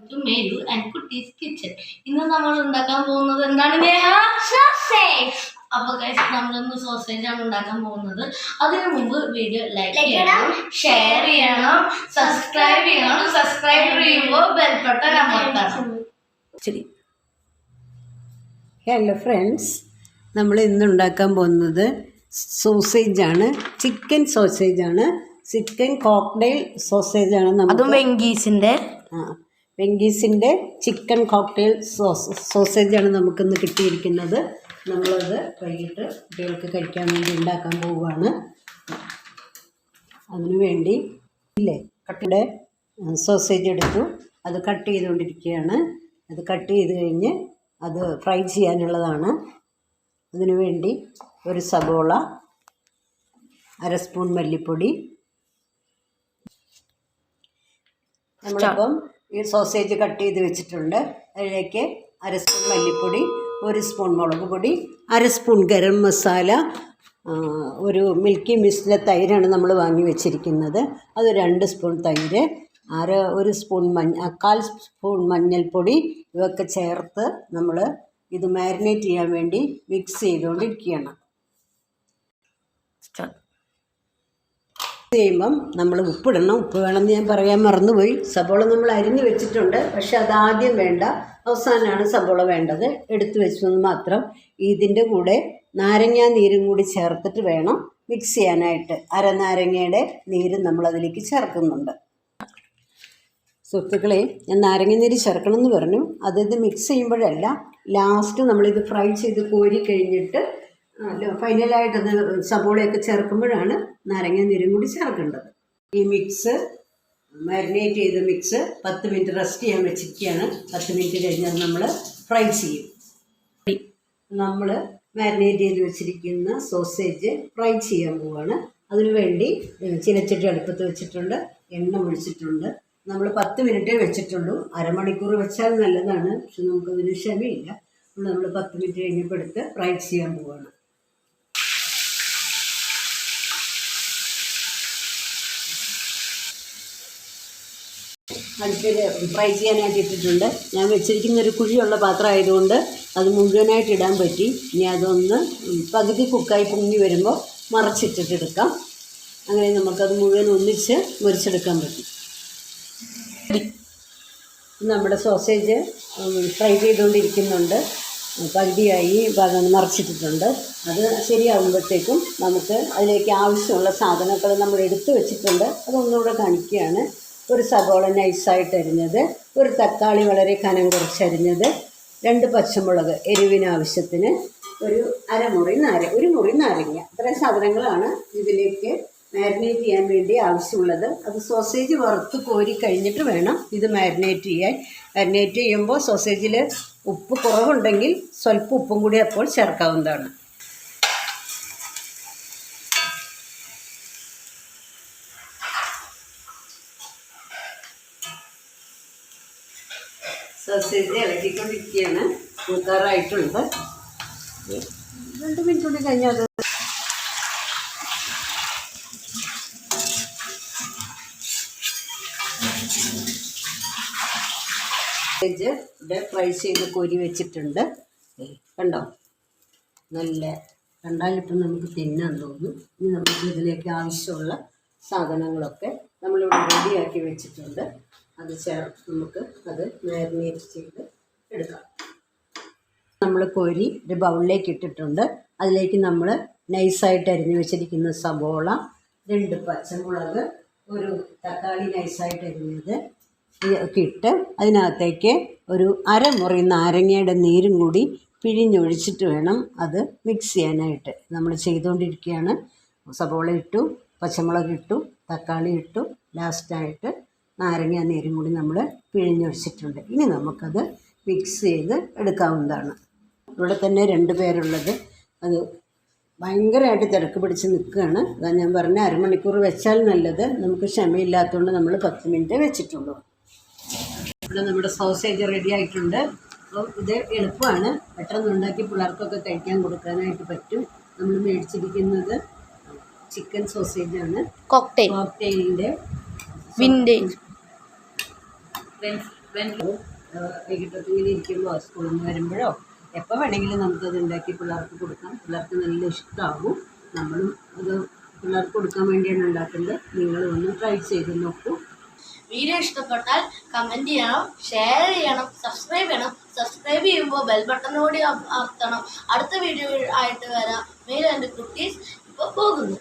To Meru and Kutti's kitchen. ഇന്ന് നമ്മൾ ഉണ്ടാക്കാൻ പോകുന്നത് എന്താണ് നേഹ? സോസേജ്. അപ്പോൾ ഗയ്സ് നമ്മളൊന്ന് സോസേജ് ആണ് ഉണ്ടാക്കാൻ പോകുന്നത്. അതിനു മുമ്പ് വീഡിയോ ലൈക്ക് ചെയ്യണം, ഷെയർ ചെയ്യണം, സബ്സ്ക്രൈബ് ചെയ്യണം. സബ്സ്ക്രൈബ് ചെയ്യുമ്പോൾ ബെൽ ബട്ടൺ അമർത്തണം. ശരി. ഹലോ ഫ്രണ്ട്സ്, നമ്മൾ ഇന്ന് ഉണ്ടാക്കാൻ പോകുന്നത് സോസേജാണ്. ചിക്കൻ സോസേജാണ്. ചിക്കൻ കോക്ടെയിൽ സോസേജാണ്. അതും വെങ്കീസിൻ്റെ ചിക്കൻ കോക്ടെയിൽ സോസേജാണ് നമുക്കിന്ന് കിട്ടിയിരിക്കുന്നത്. നമ്മളത് വൈകിട്ട് കുട്ടികൾക്ക് കഴിക്കാൻ വേണ്ടി ഉണ്ടാക്കാൻ പോവുകയാണ്. അതിനു വേണ്ടി കട്ടിയുടെ സോസേജ് എടുത്തു, അത് കട്ട് ചെയ്തുകൊണ്ടിരിക്കുകയാണ്. അത് കട്ട് ചെയ്ത് കഴിഞ്ഞ് അത് ഫ്രൈ ചെയ്യാനുള്ളതാണ്. അതിനു വേണ്ടി ഒരു സബോള, 1/2 സ്പൂൺ മല്ലിപ്പൊടി. നമ്മളിപ്പം ഈ സോസേജ് കട്ട് ചെയ്ത് വെച്ചിട്ടുണ്ട്. അതിലേക്ക് 1/2 സ്പൂൺ മല്ലിപ്പൊടി, 1 സ്പൂൺ മുളക് പൊടി, 1/2 സ്പൂൺ ഗരം മസാല, ഒരു മിൽക്കി മിസ്റ്റിലെ തൈരാണ് നമ്മൾ വാങ്ങി വെച്ചിരിക്കുന്നത്. അത് 2 സ്പൂൺ തൈര്, 1 സ്പൂൺ 1/4 സ്പൂൺ മഞ്ഞൾപ്പൊടി. ഇവയൊക്കെ ചേർത്ത് നമ്മൾ ഇത് മാരിനേറ്റ് ചെയ്യാൻ വേണ്ടി മിക്സ് ചെയ്തുകൊണ്ടിരിക്കുകയാണ്. ചെയ്യുമ്പം നമ്മൾ ഉപ്പിടണം. ഉപ്പ് വേണമെന്ന് ഞാൻ പറയാൻ മറന്നുപോയി. സബോള നമ്മൾ അരിഞ്ഞ് വെച്ചിട്ടുണ്ട്, പക്ഷെ അതാദ്യം വേണ്ട, അവസാനമാണ് സബോള വേണ്ടത്. എടുത്തു വെച്ചെന്ന് മാത്രം. ഇതിൻ്റെ കൂടെ നാരങ്ങാ നീരും കൂടി ചേർത്തിട്ട് വേണം മിക്സ് ചെയ്യാനായിട്ട്. അരനാരങ്ങയുടെ നീര് നമ്മളതിലേക്ക് ചേർക്കുന്നുണ്ട്. സുഹൃത്തുക്കളെ, ഞാൻ നാരങ്ങനീര് ചേർക്കണമെന്ന് പറഞ്ഞു. ഇത് മിക്സ് ചെയ്യുമ്പോഴല്ല, ലാസ്റ്റ് നമ്മളിത് ഫ്രൈ ചെയ്ത് കോരി കഴിഞ്ഞിട്ട് ഫൈനലായിട്ടത് സബോളയൊക്കെ ചേർക്കുമ്പോഴാണ് നാരങ്ങനീരും കൂടി ചേർക്കേണ്ടത്. ഈ മിക്സ് മാരിനേറ്റ് ചെയ്ത മിക്സ് 10 മിനിറ്റ് റെസ്റ്റ് ചെയ്യാൻ വെച്ചിരിക്കുകയാണ്. 10 മിനിറ്റ് കഴിഞ്ഞാൽ നമ്മൾ ഫ്രൈ ചെയ്യും. നമ്മൾ മാരിനേറ്റ് ചെയ്ത് വെച്ചിരിക്കുന്ന സോസേജ് ഫ്രൈ ചെയ്യാൻ പോവുകയാണ്. അതിനുവേണ്ടി ചീനച്ചട്ടി അടുപ്പത്ത് വെച്ചിട്ടുണ്ട്, എണ്ണ ഒഴിച്ചിട്ടുണ്ട്. നമ്മൾ 10 മിനിറ്റേ വെച്ചിട്ടുള്ളൂ. അരമണിക്കൂർ വെച്ചാൽ നല്ലതാണ്, പക്ഷെ നമുക്കതിന് ക്ഷമയില്ല. നമ്മൾ 10 മിനിറ്റ് കഴിഞ്ഞപ്പോൾ എടുത്ത് ഫ്രൈ ചെയ്യാൻ പോവുകയാണ്. അടുപ്പിൽ ഫ്രൈ ചെയ്യാനായിട്ട് ഇട്ടിട്ടുണ്ട്. ഞാൻ വെച്ചിരിക്കുന്ന ഒരു കുഴിയുള്ള പാത്രം ആയതുകൊണ്ട് അത് മുഴുവനായിട്ട് ഇടാൻ പറ്റി. ഇനി അതൊന്ന് പകുതി കുക്കായി പൊങ്ങി വരുമ്പോൾ മറച്ചിട്ടിട്ടെടുക്കാം. അങ്ങനെ നമുക്കത് മുഴുവൻ ഒന്നിച്ച് മുറിച്ചെടുക്കാൻ പറ്റും. നമ്മുടെ സോസേജ് ഫ്രൈ ചെയ്തുകൊണ്ടിരിക്കുന്നുണ്ട്. പകുതിയായി മറച്ചിട്ടിട്ടുണ്ട്. അത് ശരിയാകുമ്പോഴത്തേക്കും നമുക്ക് അതിലേക്ക് ആവശ്യമുള്ള സാധനങ്ങൾ നമ്മൾ എടുത്തു വെച്ചിട്ടുണ്ട്. അതൊന്നുകൂടെ കാണിക്കുകയാണ്. ഒരു സബോള നൈസായിട്ട് അരിഞ്ഞത്, ഒരു തക്കാളി വളരെ കനം കുറച്ചരിഞ്ഞത്, 2 പച്ചമുളക് എരിവിനാവശ്യത്തിന്, ഒരു മുറി നാരങ്ങ. ഇത്രയും സാധനങ്ങളാണ് ഇതിലേക്ക് മാരിനേറ്റ് ചെയ്യാൻ വേണ്ടി ആവശ്യമുള്ളത്. അത് സോസേജ് വറുത്ത് കോരി കഴിഞ്ഞിട്ട് വേണം ഇത് മാരിനേറ്റ് ചെയ്യാൻ. മാരിനേറ്റ് ചെയ്യുമ്പോൾ സോസേജിൽ ഉപ്പ് കുറവുണ്ടെങ്കിൽ സ്വല്പം ഉപ്പും കൂടി അപ്പോൾ ചേർക്കാവുന്നതാണ്. സോസേജ് ഇളക്കിക്കൊണ്ടിരിക്കുകയാണ്. കൂക്കാറായിട്ടുണ്ട്. 2 മിനിറ്റ് കൂടി കഴിഞ്ഞാൽ അത് ഇവിടെ ഫ്രൈ ചെയ്ത് കോരി വെച്ചിട്ടുണ്ട്. കണ്ടോ, നല്ല കണ്ടാലിപ്പം നമുക്ക് തിന്നാൻ തോന്നും. ഇനി നമുക്ക് ഇതിലേക്ക് ആവശ്യമുള്ള സാധനങ്ങളൊക്കെ നമ്മളിവിടെ റെഡിയാക്കി വെച്ചിട്ടുണ്ട്. അത് നമുക്ക് അത് മാരിനേറ്റ് ചെയ്ത് എടുക്കാം. നമ്മൾ കോരി ഒരു ബൗളിലേക്ക് ഇട്ടിട്ടുണ്ട്. അതിലേക്ക് നമ്മൾ നൈസായിട്ട് അരിഞ്ഞ് വെച്ചിരിക്കുന്ന സബോള, 2 പച്ചമുളക്, ഒരു തക്കാളി നൈസായിട്ട് അരിഞ്ഞത് ഒക്കെ ഇട്ട് അതിനകത്തേക്ക് ഒരു മുറി നാരങ്ങയുടെ നീരും കൂടി പിഴിഞ്ഞൊഴിച്ചിട്ട് വേണം അത് മിക്സ് ചെയ്യാനായിട്ട്. നമ്മൾ ചെയ്തുകൊണ്ടിരിക്കുകയാണ്. സബോള ഇട്ടു, പച്ചമുളക് ഇട്ടു, തക്കാളി ഇട്ടു, ലാസ്റ്റായിട്ട് നാരങ്ങ നീരും കൂടി നമ്മൾ പിഴിഞ്ഞൊഴിച്ചിട്ടുണ്ട്. ഇനി നമുക്കത് മിക്സ് ചെയ്ത് എടുക്കാവുന്നതാണ്. ഇവിടെ തന്നെ 2 പേരുള്ളത്. അത് ഭയങ്കരമായിട്ട് തിരക്ക് പിടിച്ച് നിൽക്കുകയാണ്. അതാ ഞാൻ പറഞ്ഞ അരമണിക്കൂർ വെച്ചാൽ നല്ലത്. നമുക്ക് ക്ഷമയില്ലാത്തതുകൊണ്ട് നമ്മൾ 10 മിനിറ്റ് വെച്ചിട്ടുള്ളൂ. ഇവിടെ നമ്മുടെ സോസേജ് റെഡി ആയിട്ടുണ്ട്. അപ്പോൾ ഇത് എളുപ്പമാണ്, പെട്ടെന്ന് ഉണ്ടാക്കി പിള്ളേർക്കൊക്കെ കഴിക്കാൻ കൊടുക്കാനായിട്ട് പറ്റും. നമ്മൾ മേടിച്ചിരിക്കുന്നത് ചിക്കൻ സോസേജാണ്. കോക്ടെയിലിൻ്റെ വിൻറ്റേജ്. വൈകിട്ടൊക്കെ ഇങ്ങനെ ഇരിക്കുമ്പോൾ സ്കൂളിൽ നിന്ന് വരുമ്പോഴോ എപ്പോൾ വേണമെങ്കിലും നമുക്കത് ഉണ്ടാക്കി പിള്ളേർക്ക് കൊടുക്കാം. പിള്ളേർക്ക് നല്ല ഇഷ്ടമാകും. നമ്മളും അത് പിള്ളേർക്ക് കൊടുക്കാൻ വേണ്ടിയാണ് ഉണ്ടാക്കുന്നത്. നിങ്ങളും ഒന്ന് ട്രൈ ചെയ്ത് നോക്കൂ. വീഡിയോ ഇഷ്ടപ്പെട്ടാൽ കമൻറ്റ് ചെയ്യണം, ഷെയർ ചെയ്യണം, സബ്സ്ക്രൈബ് ചെയ്യണം. സബ്സ്ക്രൈബ് ചെയ്യുമ്പോൾ ബെൽ ബട്ടൺ കൂടി അമർത്തണം. അടുത്ത വീഡിയോ ആയിട്ട് വരാം. മേലും എൻ്റെ കുട്ടീസ് ഇപ്പോൾ പോകുന്നു.